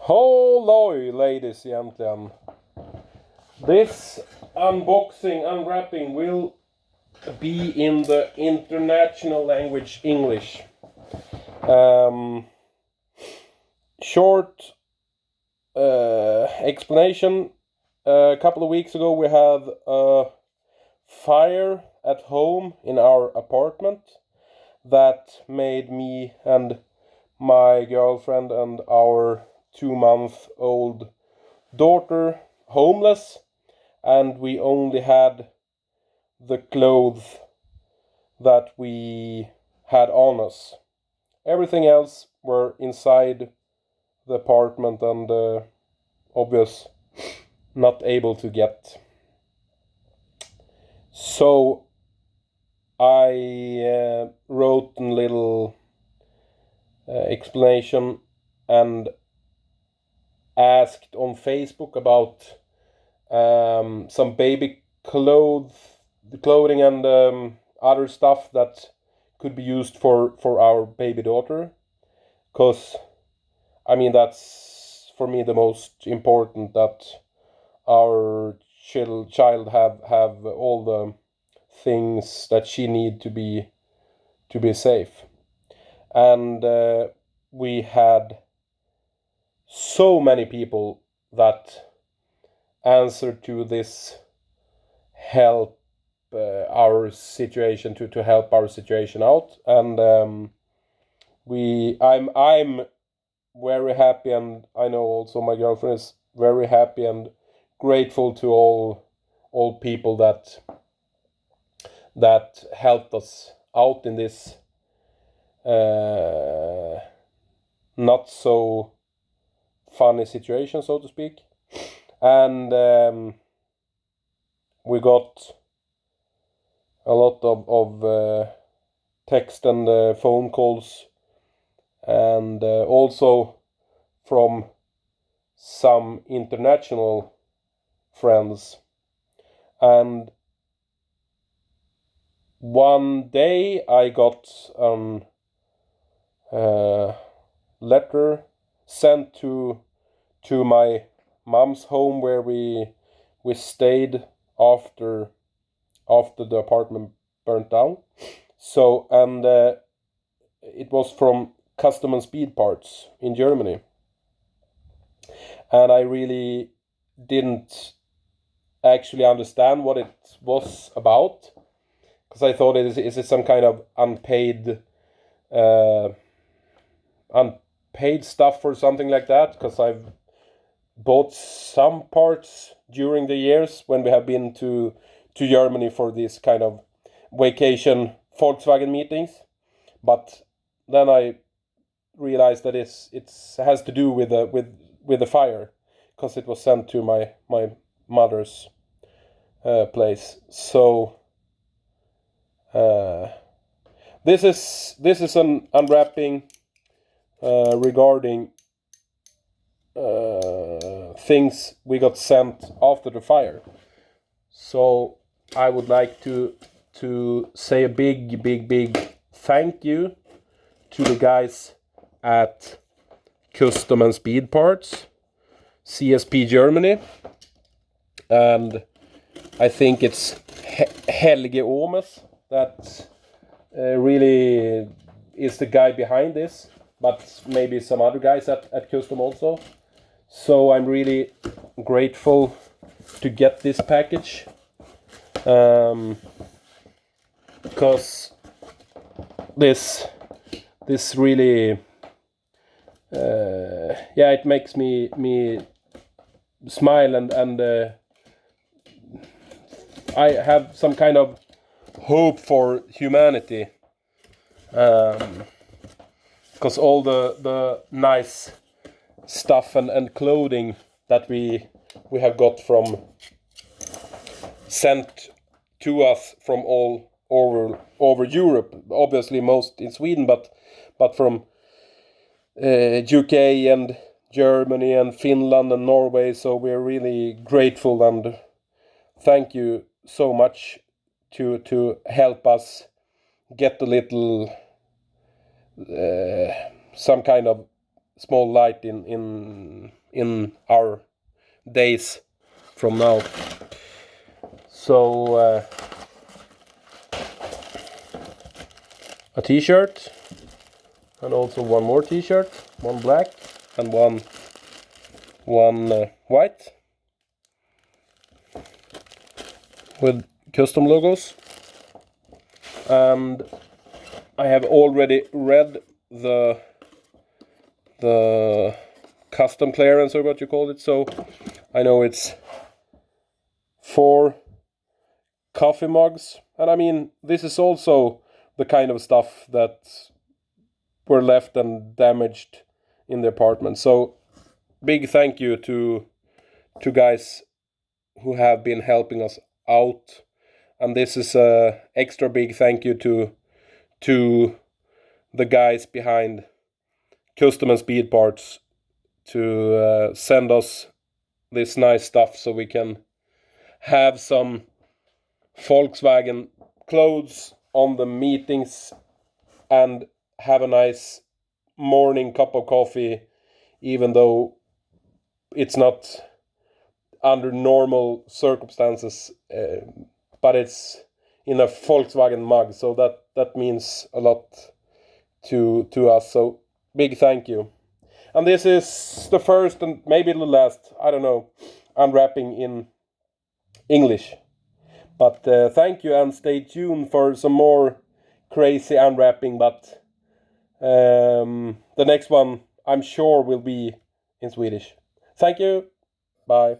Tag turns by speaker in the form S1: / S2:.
S1: Hello, ladies and gentlemen. This unwrapping will be in the international language English. Short explanation. A couple of weeks ago we had a fire at home in our apartment that made me and my girlfriend and our 2-month-old daughter homeless, and we only had the clothes that we had on us. Everything else were inside the apartment and obvious not able to get. So I wrote a little explanation and asked on Facebook about some baby clothing and other stuff that could be used for our baby daughter, because I mean that's for me the most important, that our child have all the things that she need to be safe. And we had so many people that answered to this help our situation, to help our situation out, and I'm very happy, and I know also my girlfriend is very happy and grateful to all people that helped us out in this not so funny situation, so to speak. And we got a lot of text and phone calls, and also from some international friends. And one day I got a letter sent to my mom's home, where we stayed after the apartment burnt down. So, and it was from Custom and Speed Parts in Germany, and I really didn't actually understand what it was about, because I thought, is it some kind of unpaid stuff or something like that? Because I've bought some parts during the years when we have been to Germany for this kind of vacation Volkswagen meetings, but then I realized that it has to do with the fire, because it was sent to my mother's place. So this is an unwrapping regarding things we got sent after the fire. So I would like to say a big thank you to the guys at Custom and Speed Parts, CSP Germany, and I think it's Helge Omes that really is the guy behind this, but maybe some other guys at Custom also. So I'm really grateful to get this package, because this really it makes me smile, and I have some kind of hope for humanity, because all the nice stuff and clothing that we have got from sent to us from all over Europe, obviously most in Sweden, but from UK and Germany and Finland and Norway. So we're really grateful, and thank you so much to help us get a little some kind of small light in our days from now. So a t-shirt, and also one more t-shirt, one black and one white with custom logos. And I have already read the custom clearance, or what you call it, so I know it's 4 coffee mugs. And I mean, this is also the kind of stuff that were left and damaged in the apartment. So big thank you to guys who have been helping us out, and this is a extra big thank you to the guys behind Custom and Speed Parts to send us this nice stuff so we can have some Volkswagen clothes on the meetings and have a nice morning cup of coffee, even though it's not under normal circumstances, but it's in a Volkswagen mug, so that means a lot to us. So big thank you. And this is the first and maybe the last, I don't know, unwrapping in English. But thank you, and stay tuned for some more crazy unwrapping. But the next one, I'm sure, will be in Swedish. Thank you. Bye.